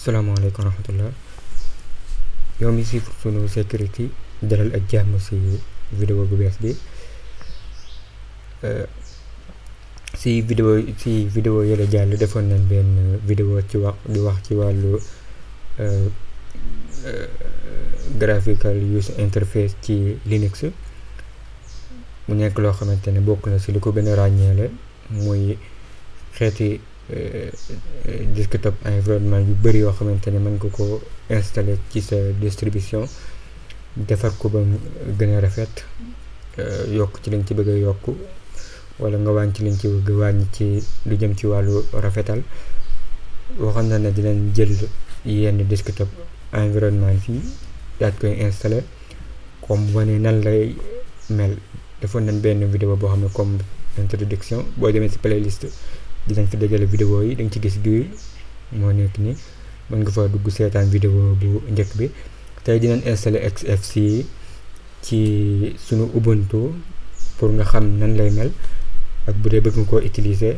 salaamaaleykum wa rahmatullah yow mi si sunu sécurité dalal ak jàmm si vidéo bu bees bi si vidéo yële jàll defoon nañ benn vidéo ci wax ci wàllu graphical user interface ci Linux mu nekk loo xamante ne bokk na si lu ko gën a ràññeele muy xeeti desktop environnement yu bëri yoo xamante ne mën nga ko installer ci sa distribution defar ko ba mu gën a rafet, yokk ci liñ ci bëgg a yokk wala nga wàññi ci liñ ci bëgg a wàññi ci lu jëm ci wàllu rafetal. waxoon na ne dinañ jël yenn desktop environnement fii daal koy installer comme wane nan lay mel. defoon nañ benn vidéo boo xam ne comme introduction, boo demee si playlist dinañ fi dajale vidéo yi dañ ci gis bii moo nekk ni mën nga fa dugg seetaan vidéo bu njëkk bi. tey dinañ installer XFCE ci sunu Ubuntu pour nga xam nan lay mel, ak bu dee bëgg nga koo utiliser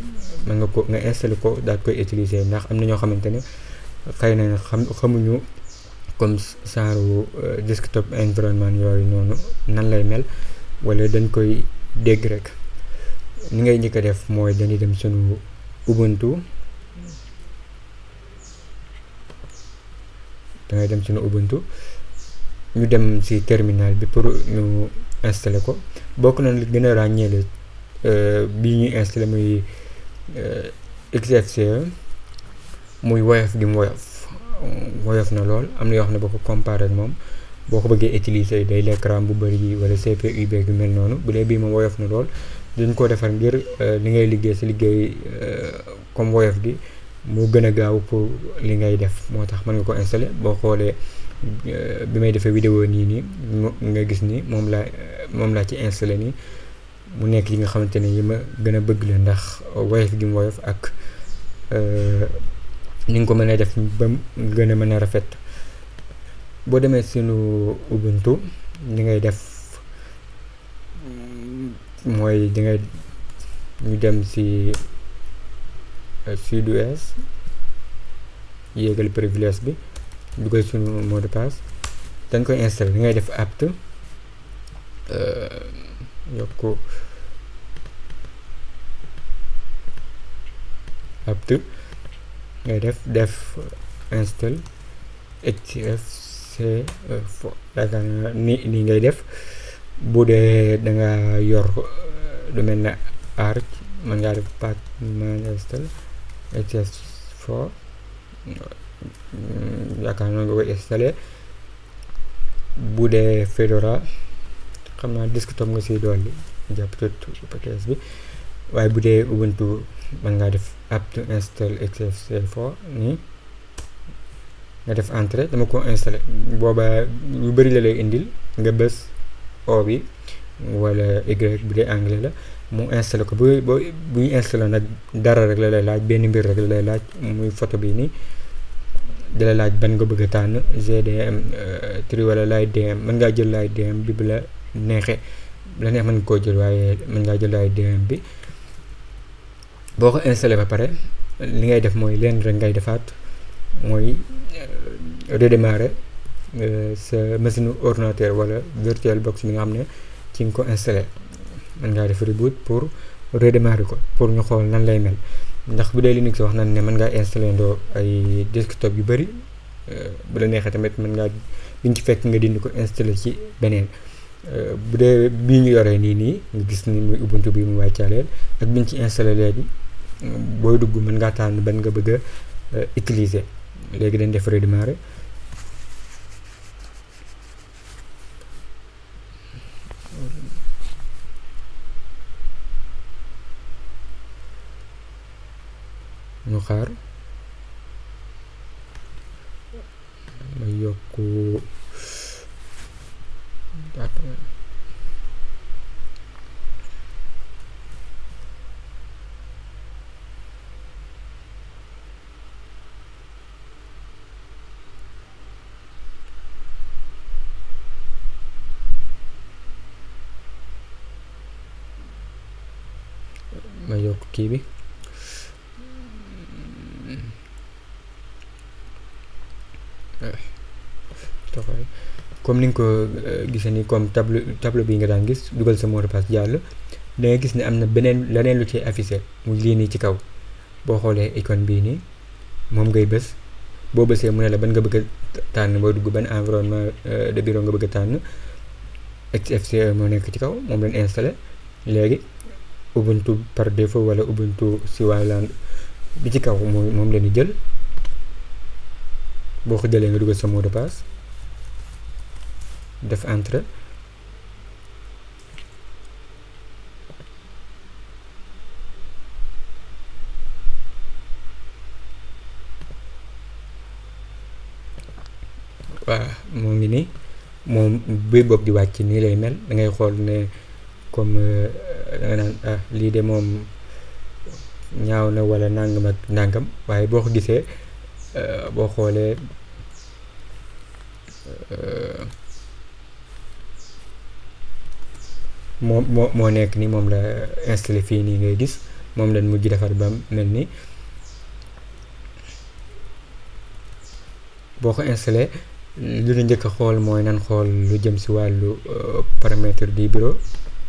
mën nga installer ko daal koy utiliser, ndax am na ñoo xamante ne xëy na xamuñu comme genre desktop environnement yooyu noonu nan lay mel, wala dañ koy dégg rek. ni ngay njëkk a def mooy dañuy dem sunu Ubuntu, dangay dem sunu Ubuntu ñu dem ci terminal bi pour ñu installer ko. bokk na li gën a ràññeele bii ñuy installer muy XFCE muy woyof gi mu woyof na lool. am na yoo xam ne boo ko comparé ak moom boo ko bëggee utiliser day lekk RAM bu bëri wala CPU beeg yu mel noonu. bu dee bii moom woyof na lool, dañ ko defar ngir li ngay liggéey si liggéey comme woyof gi moo gën a gaaw pour li ngay def, moo tax mën nga ko installer. boo xoolee bi may defee vidéo nii nga gis ni moom laa ci installer nii mu nekk yi nga xamante ne yi ma gën a bëgg la, ndax woyof gi mu woyof ak ni nga ko mën a def ba mu gën a mën a rafet. boo demee sunu Ubuntu li ngay def mooy ñu dem ci sudo/s yéegal privilège bi, dugal sunu mot de passe, dañ koy installer. li ngay def apt yokk apt ngay def install XFCE yaakaar naa nii ngay def. bu dee da nga yor lu mel ne Arch mën ngaa def pat man install XFCE yaakaar naa nga koy installer. bu dee Fedora xam naa desktop nga siy dolli jàpp package bi, waaye bu dee Ubuntu mën ngaa def apt install XFCE nii nga def entrée. dama ko installer booba yu bëri la lay indil, nga bës O bi wala Y bu dee anglais la mu installé ko. buy installé nag dara rek la lay laaj, benn mbir rek la lay laaj muy photo bi nii. dala laaj ban nga bëgg a tànn GDM 3 wala LightDM. mën ngaa jël LightDM bi bu la neexee, bu la neex mën nga koo jël, waaye mën ngaa jël LightDM bi. boo ko installé ba pare li ngay def mooy leen rek ngay defaat, mooy redémarrer sa machine ordinateur wala VirtualBox bi nga xam ne ci nga ko installé. mën ngaa def reboot pour redémarrer ko pour ñu xool nan lay mel, ndax bu dee Linux wax nañ ne mën ngaa installé ndoo ay desktop yu bëri. bu la neexee tamit mën ngaa biñ ci fekk nga dindi ko installé ci beneen. bu dee bii ñu yoree nii nga gis ni muy Ubuntu bi mu wàccaaleel ak biñ ci installé léegi, booy dugg mën ngaa tànn ban nga bëgg a utiliser. léegi dañ def redémarrer. ñu xaar ma yokku kii bi taxawaay comme ni nga ko gisee ni comme tableau bi nga daan gis dugal sa mot de passe jàll da nga gis ne am na leneen lu ci affiché muy lii nii ci kaw boo xoolee icône bii nii moom ngay bës boo bësee mu ne la ban nga bëgg a tànn boo dugg ban environnement de bureau nga bëgg a tànn XFCE moo nekk ci kaw moom lañ installé léegi Ubuntu par défaut wala Ubuntu Switzerland bi ci kaw moom la ñu jël boo ko jëlee nga dugal sa mot de passe def entrée waaw moo ngi nii moom buy bopp di wàcc nii lay mel da ngay xool ne comme da nga naan lii de moom ñaaw na wala nangam ak nangam waaye boo ko gisee boo xoolee moo nekk ni moom la installé fii nii ngay gis moom lañ mujj defar ba mel ni boo ko installé lu ñu njëkk a xool mooy nan xool lu jëm si wàllu paramètre du bureau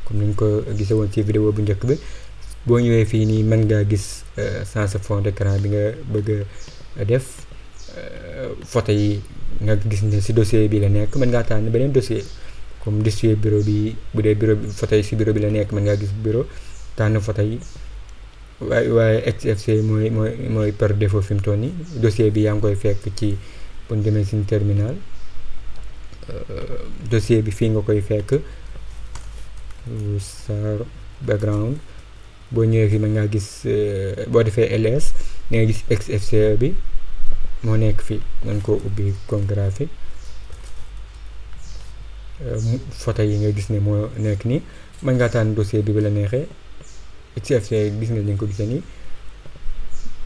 comme niñ ko gisee woon ci vidéo bu njëkk bi boo ñëwee fii nii mën ngaa gis changer fond d'écran bi nga bëgg a def photo yi nga gis ne si dossier bi la nekk mën ngaa tànn beneen dossier comme dossier bureau bi bu dee bureau bi photo yi si bureau bi la nekk mën ngaa gis bureau tànn photo yi waaye XFCE mooy par défaut fi mu toll nii dossier bi yaa ngi koy fekk ci bu ñu demee suñu terminal dossier bi fii nga koy fekk star background boo ñëwee fii mën ngaa gis boo defee ls da nga gis XFCE bi moo nekk fii mën koo ubbi comme graphique photo yi nga gis ne moo nekk nii mën ngaa tànn dossier bi bu la neexee XFCE gis nga ni nga ko gisee nii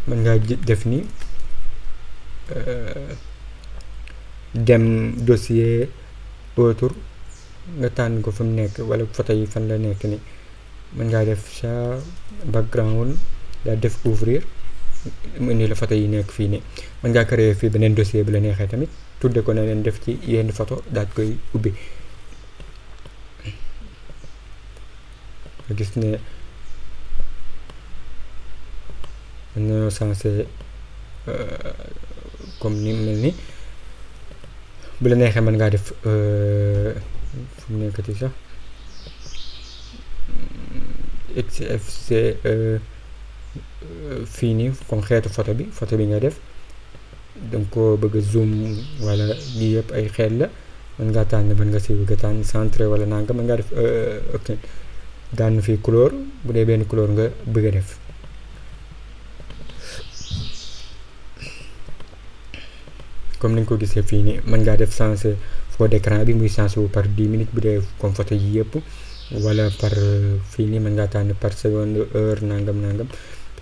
mën ngaa def nii dem dossier autre nga tànn ko fa mu nekk wala photo yi fan la nekk ni mën ngaa def sa background daa def ouvrir mu indi la photo yi nekk fii nii mën ngaa créer fii beneen dossier bi la neexee tamit tudde ko ne leen def ci yenn photo daal koy ubbi nga gis ne mën nañoo sensé comme ni mel ni bu la neexee mën ngaa def fu mu nekkati sax XFCE fii nii comme xeetu photo bi nga def danga ko bëgg a zoom wala lii yëpp ay xeet la mën ngaa tànn ban nga si bëgg a tànn centré wala nanga mën ngaa def ok daan fii couleur bu dee benn couleur nga bëgg a def comme ni nga ko gisee fii nii mën ngaa def sensé fond d'écran bi muy sensé wu par 10 minutes bu dee comme photo yi yëpp wala par fii nii mën ngaa tànn par seconde heure nangam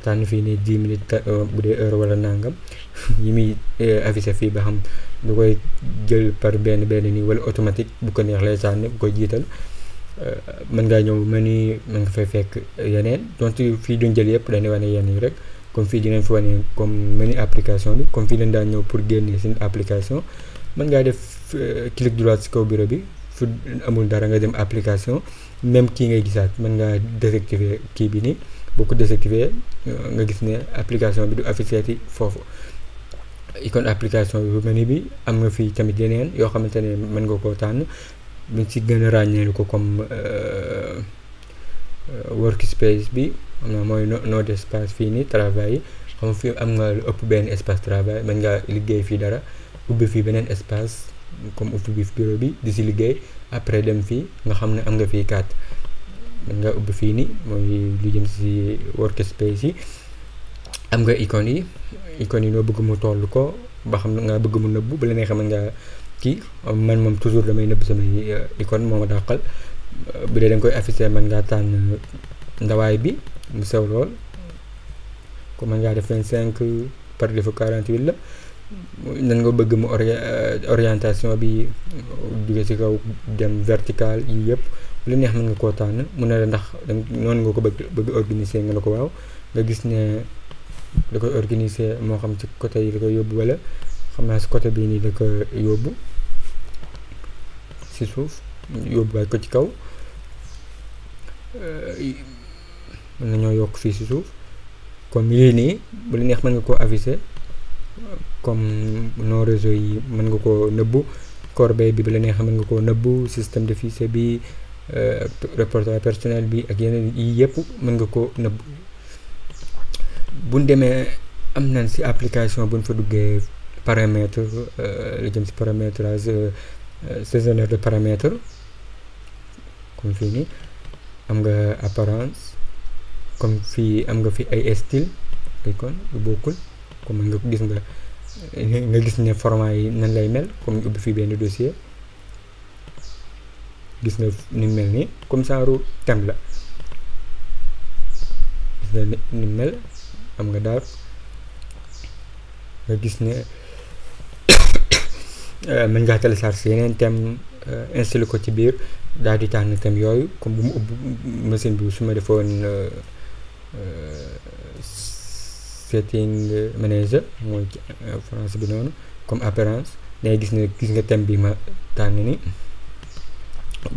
tànn fii nii 10 minutes bu dee heure wala nangam yi muy affiché fii ba xam du koy jël par benn nii wala automatique bu ko neex lay tànn bu koy jiital mën ngaa ñëw menu mën nga fay fekk yeneen donc fii duñ jël yëpp dañuy wane yenn yi rek comme fii dinañ fi wane comme menu application bi comme fii lañ daan ñëw pour génne seen application mën ngaa def clic droit ci kaw bureau bi fu amul dara nga dem application même kii ngay gisaat mën ngaa désactiver kii bi nii boo ko désactiver nga gis ne application bi du affiché ci foofu icône application bi menu bi am nga fii tamit yeneen yoo xamante ne mën nga koo tànn buñ ci gën a ràññeelu ko comme workspace bi xam naa mooy no d'espace fii nii travail yi xam fii am nga lu ëpp benn espace travail mën ngaa liggéey fii dara ubbi fii beneen espace comme ubbi bi bureau bi di si liggéey après dem fii nga xam ne am nga fii carte mën nga ubbi fii nii mooy lu jëm si workspace yi am nga icônes yi noo bëgg mu toll ko ba xam nga bëgg mu nëbbu bu la neexee mën ngaa kii man moom toujours damay nëbb samay icône moo ma dàqal bu dee da nga koy affiché mën ngaa tànn ndawaay bi mu sew lool comme mën ngaa def 25 par défaut 48 la nan nga bëgg mu orientation bi jóge ci kaw dem vertical yi yëpp lu neex mën nga koo tànn mu ne la ndax noonu nga ko bëgg organiser nga la ko waaw nga gis ne da koy organiser moo xam ci côté yi da koy yóbbu wala xam naa si côté bii nii la ko yóbbu si suuf yóbbuwaat ko ci kaw. mën nañoo yokk fii si suuf comme lii nii bu la neex mën nga koo afficher comme non réseau yi mën nga koo nëbbu corbeille bi bu la neexee mën nga koo nëbbu système de fichier bi répertoire personnel bi ak yeneen yi yëpp mën nga koo nëbbu. buñ demee am nañ si application buñ fa duggee paramètre lu jëm si paramétrage saisonnier de paramètres comme fii nii am nga apparence comme fii am nga fi ay style icône yu bokkul comme nga gis nga gis ne format yi nan lay mel comme ñu ubbi fii benn dossier gis nga ni mel nii comme genre thème la gis nga ni mel am nga daal nga gis ne mën ngaa télécharger yeneen thème installé ko ci biir daal di tànn thème yooyu comme bu mu ubbi machine bi su ma defoon setting manager mooy français bi noonu comme apparence day gis nga thème bi ma tànn ni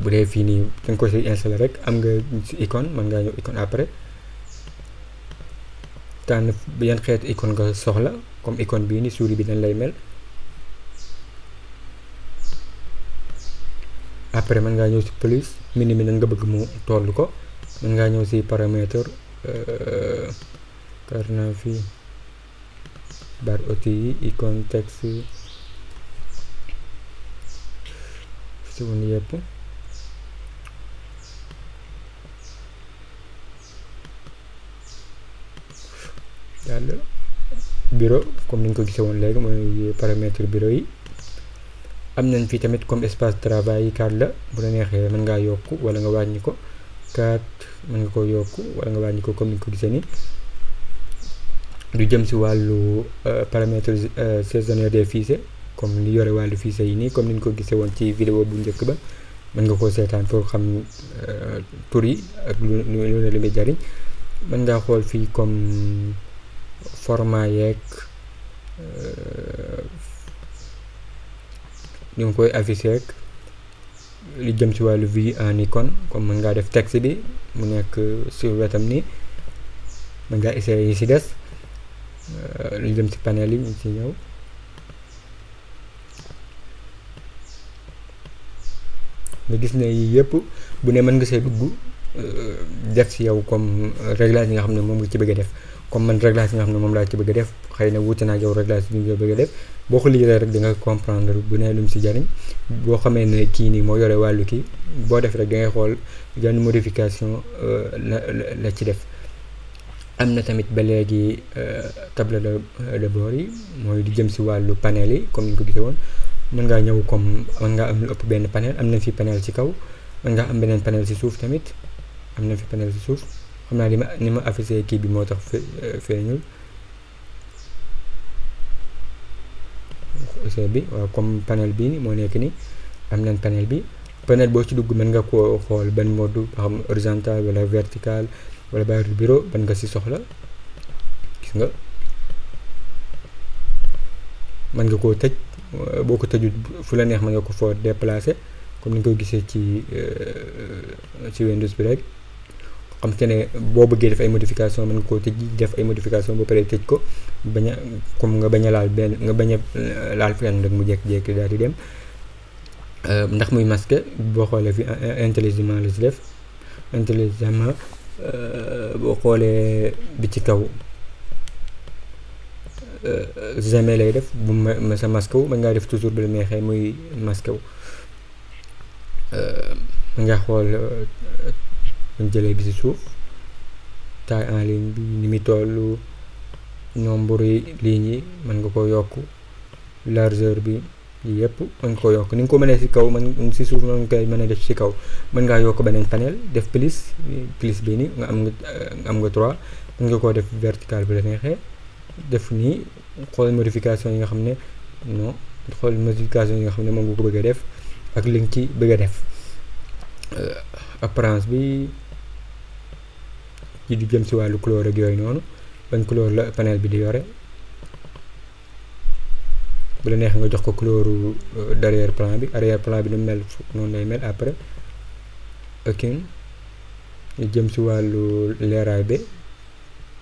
bu dee fii nii danga ko si installé rek am nga si icône mën ngaa ñëw icône après tànn yan xeetu icône nga soxla comme icône bii ni souris bi dañ lay mel. après mën ngaa ñëw si plus mini mi nan nga bëgg mu toll ko mën ngaa ñëw si paramètre karna fii bar outils yi icône texte si wun yëpp daal bureau comme ni ñu ko gisee woon léegi mooy paramètre bureau yi. am nañ fii tamit comme espace travail 4 la bu la neexee mën ngaa yokk wala nga wàññi ko 4 mën nga ko yokk wala nga wàññi ko comme ni ñu ko gisee ni du jëm si wàllu paramètre saisonnier des fichiers comme li yore wàllu fichiers yi nii comme ni ñu ko gisee woon ci vidéo bu njëkk ba mën nga koo seetaan pour xam tur yi ak lu ne li muy jariñ. mën ngaa xool fii comme format yeeg ñu ngi koy afficher rek li jëm ci wàllu vue en icône comme mën ngaa def texte bi mu nekk sur wetam nii mën ngaa essayer yi ci des li jëm ci panel yi ñu ci ñëw nga gis ne yii yëpp bu ne mën nga see dugg def ci yow comme réglage yi nga xam ne moom nga ci bëgg a def comme man réglage yi nga xam ne moom laa ci bëgg a def xëy na wuute naa ak yow réglage yi nga bëgg a def boo ko liggéeyee rek da nga comprendre bu ne lu mu ci jariñ boo xamee ne kii nii moo yore wàllu kii boo def rek da ngay xool yan modification la ci def. am na tamit ba léegi tableau de bord yi mooy di jëm ci wàllu panel yi comme ni ñu ko gisee woon mën ngaa ñëw comme mën ngaa am lu ëpp benn panel am na fi panel ci kaw mën ngaa am beneen panel ci suuf tamit am na fi panel ci suuf xam naa ni ma affiché kii bi moo tax feeñul bi waaw comme panel bi moo nekk ni am nañ panel bi panel boo ci dugg mën nga koo xool ban mode ba xam horizontal wala vertical wala barre du bureau ban nga ci soxla gis nga mën nga koo tëj boo ko tëjut fu la neex mën nga ko foo déplacer comme ni nga ko gisee ci Windows bi rek xam te ne boo bëggee def ay modification mën nga koo tëj def ay modification ba pare tëj ko bañ a comme nga bañ a laal benn nga bañ a laal fenn rek mu jékki-jékki daal di dem ndax muy masque boo xoolee fi intelligemment la ci def intelligemment boo xoolee bi ci kaw jamais lay def bu ma sa masque wu mën ngaa def toujours bu la neexee muy masque wu mën ngaa xool buñ jëlee bi ci suuf taille en ligne bi ni muy toll nombre yi lignes yi mën nga ko yokk largeur bi yëpp mën nga ko yokk ni nga ko mënee ci kaw mën ci suuf mën nga koy mën a def ci kaw mën ngaa yokk beneen panel def plus bi ni nga am nga 3 mën nga koo def vertical bi la neexee def nii xool modification yi nga xam ne non xool modification yi nga xam ne moom nga ko bëgg a def ak li nga ci bëgg a def apparence bi ci di jëm ci wàllu couleur ak yooyu noonu ban couleur la panel bi di yore bu la neexee nga jox ko couleur d'arrière plan bi arrière plan bi nu mel noonu lay mel après. ok ñu jëm si wàllu leeraay bi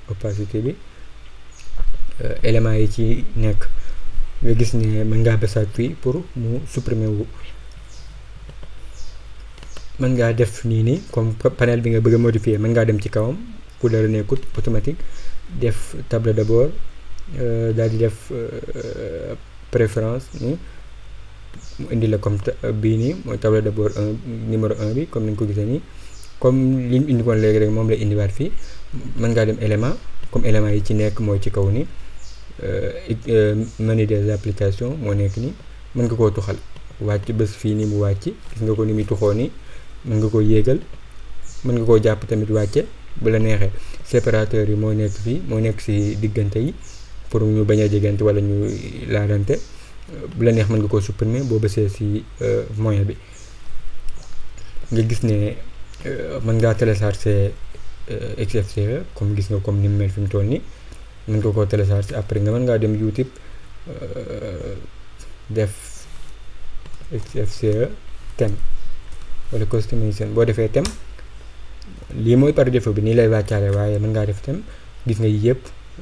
opacité bi éléments yi ci nekk nga gis ne mën ngaa besaat fii pour mu supprimer wu. mën ngaa def nii comme panel bi nga bëgg a modifier mën ngaa dem ci kawam couleur nekkut automatique def tableau de bord daal di def préférence mu indi la comme bii nii mooy tableau de bord numéro 1 bi comme ni nga ko gisee nii comme li ñu indi woon léegi rek moom lay indiwaat fii. mën ngaa dem élément comme élément yi ci nekk mooy ci kaw nii menu des applications moo nekk nii mën nga koo tuxal wàcc bés fii nii mu wàcc gis nga ko ni muy tuxoo nii. mën nga koo yéegal mën nga koo jàpp tamit wàcce bu la neexee séparateur yi moo nekk fii moo nekk ci diggante yi pour ñu bañ a jegante wala ñu laalante bu la neex mën nga koo supprimer boo bësee ci moyen bi nga gis ne mën ngaa télécharger XFCE comme gis nga comme ni mu mel fi mu toll nii mën nga koo télécharger après nga mën ngaa dem YouTube def XFCE thème wala customization boo defee thème lii mooy par défaut bi nii lay wàccaale waaye mën ngaa def thème gis nga yëpp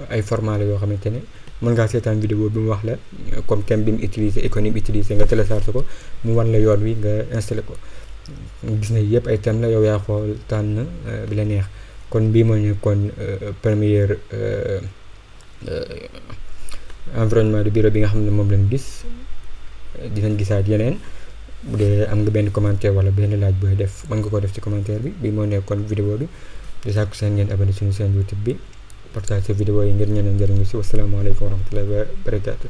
ay format la yoo xamante ne mën ngaa seetaan vidéo bi mu wax la comme thème bi mu utilisé icône yi mu utilisé nga télécharge ko mu wan la yoon wi nga installé ko gis nga yëpp ay thème la yow yaa xool tànn bi la neex kon bii moo nekkoon première environnement de bureau bi nga xam ne moom lañ gis dinañ gisaat yeneen. bu dee am nga benn commentaire wala benn laaj booy def mën nga ko def ci commentaire bi moo nekkoon vidéo bi di sàkku seen ngeen abonné suñu chaîne YouTube bi partage vidéo yi ngir ñeneen njëriñu si wasalaamaaleykum wa rahmatullahi wa barakaatu.